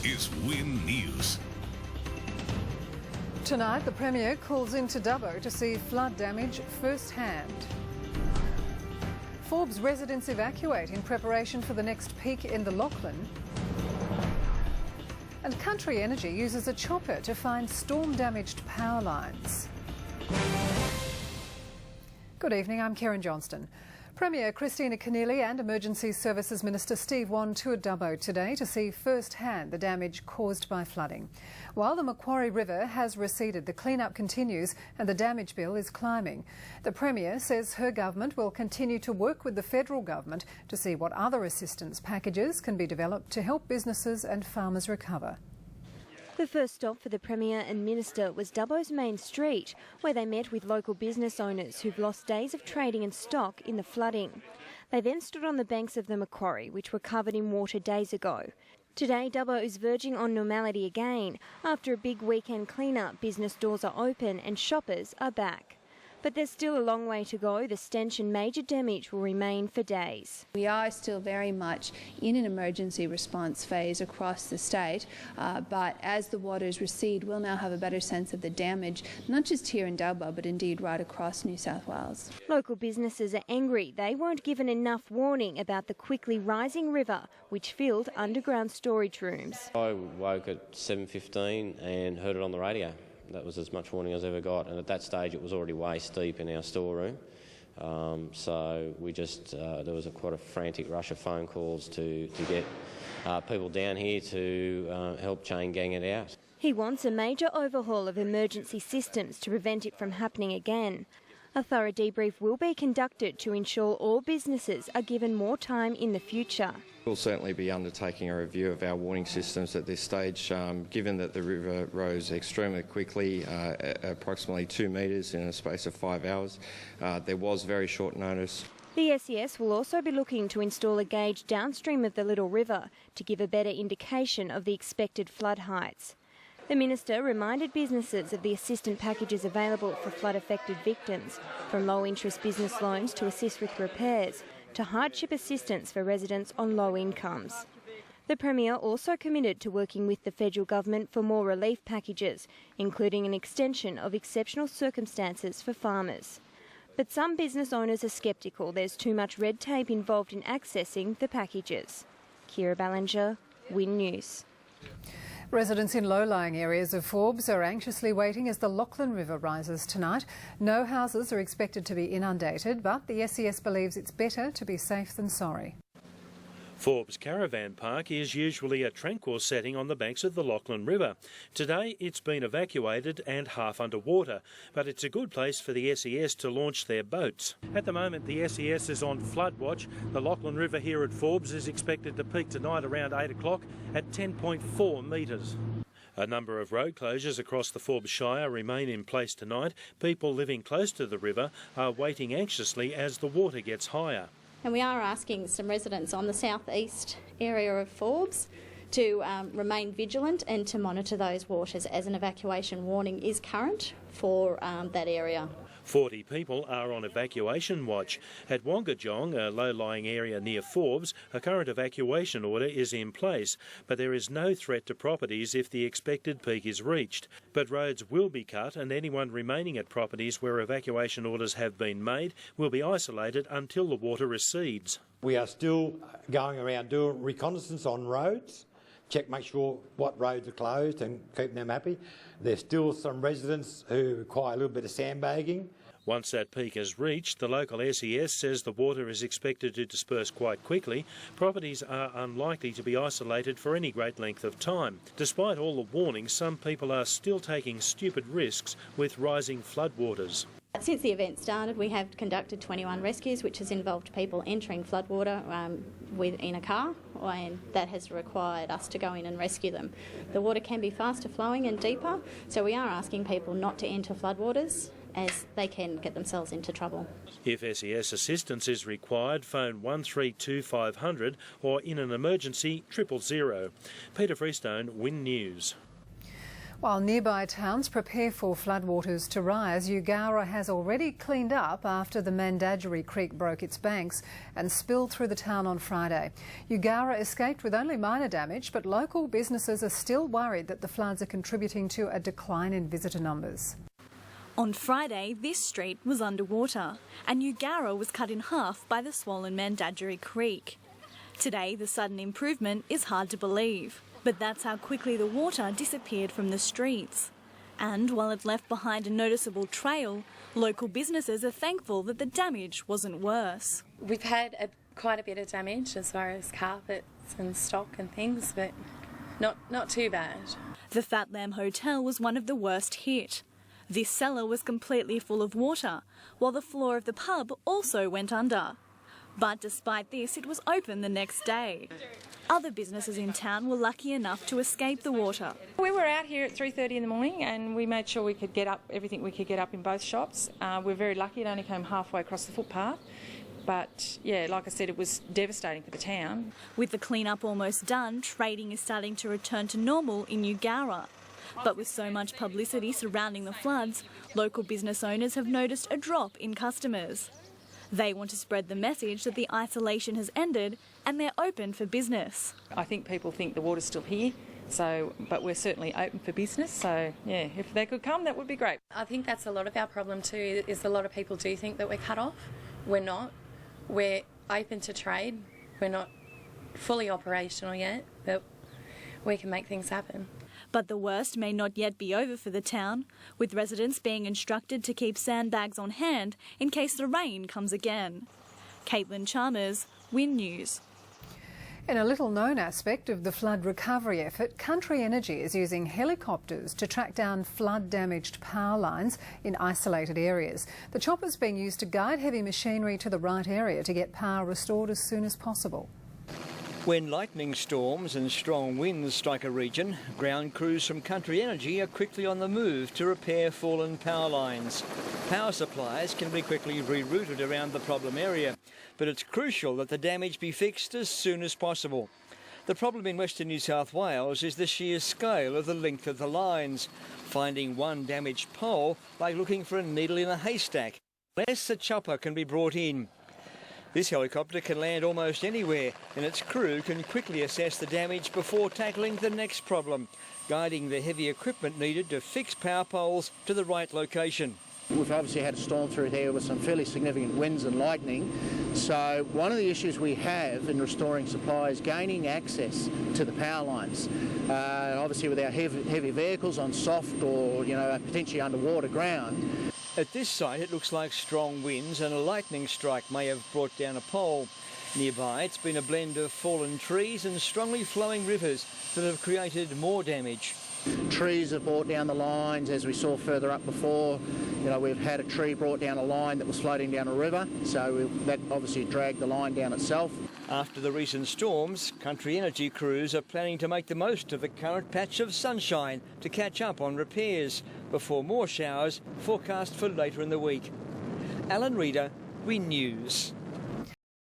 is Win News. Tonight, the Premier calls into Dubbo to see flood damage firsthand. Forbes residents evacuate in preparation for the next peak in the Lachlan. And Country Energy uses a chopper to find storm-damaged power lines. Good evening, I'm Karen Johnston. Premier Kristina Keneally and Emergency Services Minister Steve Wan toured Dubbo today to see firsthand the damage caused by flooding. While the Macquarie River has receded, the clean-up continues and the damage bill is climbing. The Premier says her government will continue to work with the federal government to see what other assistance packages can be developed to help businesses and farmers recover. The first stop for the Premier and Minister was Dubbo's main street, where they met with local business owners who've lost days of trading and stock in the flooding. They then stood on the banks of the Macquarie, which were covered in water days ago. Today, Dubbo is verging on normality again. After a big weekend clean-up, business doors are open and shoppers are back. But there's still a long way to go. The stench and major damage will remain for days. We are still very much in an emergency response phase across the state, but as the waters recede, we'll now have a better sense of the damage, not just here in Dubbo, but indeed right across New South Wales. Local businesses are angry. They weren't given enough warning about the quickly rising river, which filled underground storage rooms. I woke at 7:15 and heard it on the radio. That was as much warning as I ever got, and at that stage it was already waist deep in our storeroom. So we just there was quite a frantic rush of phone calls to get people down here to help chain gang it out. He wants a major overhaul of emergency systems to prevent it from happening again. A thorough debrief will be conducted to ensure all businesses are given more time in the future. We'll certainly be undertaking a review of our warning systems at this stage, given that the river rose extremely quickly, approximately 2 metres in a space of 5 hours. There was very short notice. The SES will also be looking to install a gauge downstream of the Little River to give a better indication of the expected flood heights. The Minister reminded businesses of the assistance packages available for flood-affected victims, from low-interest business loans to assist with repairs, to hardship assistance for residents on low incomes. The Premier also committed to working with the federal government for more relief packages, including an extension of exceptional circumstances for farmers. But some business owners are sceptical there's too much red tape involved in accessing the packages. Kira Ballinger, Win News. Residents in low-lying areas of Forbes are anxiously waiting as the Lachlan River rises tonight. No houses are expected to be inundated, but the SES believes it's better to be safe than sorry. Forbes Caravan Park is usually a tranquil setting on the banks of the Lachlan River. Today it's been evacuated and half underwater, but it's a good place for the SES to launch their boats. At the moment the SES is on flood watch. The Lachlan River here at Forbes is expected to peak tonight around 8 o'clock at 10.4 metres. A number of road closures across the Forbes Shire remain in place tonight. People living close to the river are waiting anxiously as the water gets higher. And we are asking some residents on the southeast area of Forbes to remain vigilant and to monitor those waters as an evacuation warning is current for that area. 40 people are on evacuation watch. At Wongajong, a low-lying area near Forbes, a current evacuation order is in place, but there is no threat to properties if the expected peak is reached. But roads will be cut and anyone remaining at properties where evacuation orders have been made will be isolated until the water recedes. We are still going around doing reconnaissance on roads, make sure what roads are closed and keep them happy. There's still some residents who require a little bit of sandbagging. Once that peak is reached, the local SES says the water is expected to disperse quite quickly. Properties are unlikely to be isolated for any great length of time. Despite all the warnings, some people are still taking stupid risks with rising floodwaters. Since the event started, we have conducted 21 rescues, which has involved people entering floodwater in a car, and that has required us to go in and rescue them. The water can be faster flowing and deeper, so we are asking people not to enter floodwaters as they can get themselves into trouble. If SES assistance is required, phone 132 500 or in an emergency 000. Peter Freestone, Win News. While nearby towns prepare for floodwaters to rise, Eugowra has already cleaned up after the Mandadgery Creek broke its banks and spilled through the town on Friday. Eugowra escaped with only minor damage, but local businesses are still worried that the floods are contributing to a decline in visitor numbers. On Friday, this street was underwater and Eugowra was cut in half by the swollen Mandadgery Creek. Today, the sudden improvement is hard to believe. But that's how quickly the water disappeared from the streets. And while it left behind a noticeable trail, local businesses are thankful that the damage wasn't worse. We've had quite a bit of damage as far as carpets and stock and things, but not too bad. The Fat Lamb Hotel was one of the worst hit. This cellar was completely full of water, while the floor of the pub also went under. But despite this, it was open the next day. Other businesses in town were lucky enough to escape the water. We were out here at 3:30 in the morning and we made sure we could get up everything we could get up in both shops. We're very lucky it only came halfway across the footpath. But yeah, like I said, it was devastating for the town. With the clean-up almost done, trading is starting to return to normal in Eugowra. But with so much publicity surrounding the floods, local business owners have noticed a drop in customers. They want to spread the message that the isolation has ended and they're open for business. I think people think the water's still here, but we're certainly open for business. So, yeah, if they could come, that would be great. I think that's a lot of our problem too, is a lot of people do think that we're cut off. We're not. We're open to trade. We're not fully operational yet, but we can make things happen. But the worst may not yet be over for the town, with residents being instructed to keep sandbags on hand in case the rain comes again. Caitlin Chalmers, Win News. In a little-known aspect of the flood recovery effort, Country Energy is using helicopters to track down flood-damaged power lines in isolated areas. The chopper's being used to guide heavy machinery to the right area to get power restored as soon as possible. When lightning storms and strong winds strike a region, ground crews from Country Energy are quickly on the move to repair fallen power lines. Power supplies can be quickly rerouted around the problem area, but it's crucial that the damage be fixed as soon as possible. The problem in Western New South Wales is the sheer scale of the length of the lines, finding one damaged pole like looking for a needle in a haystack, unless a chopper can be brought in. This helicopter can land almost anywhere and its crew can quickly assess the damage before tackling the next problem, guiding the heavy equipment needed to fix power poles to the right location. We've obviously had a storm through here with some fairly significant winds and lightning. So one of the issues we have in restoring supply is gaining access to the power lines. Obviously with our heavy vehicles on soft or potentially underwater ground. At this site, it looks like strong winds and a lightning strike may have brought down a pole. Nearby, it's been a blend of fallen trees and strongly flowing rivers that have created more damage. Trees have brought down the lines, as we saw further up before. We've had a tree brought down a line that was floating down a river, so that obviously dragged the line down itself. After the recent storms, Country Energy crews are planning to make the most of the current patch of sunshine to catch up on repairs before more showers forecast for later in the week. Alan Reader, Win News.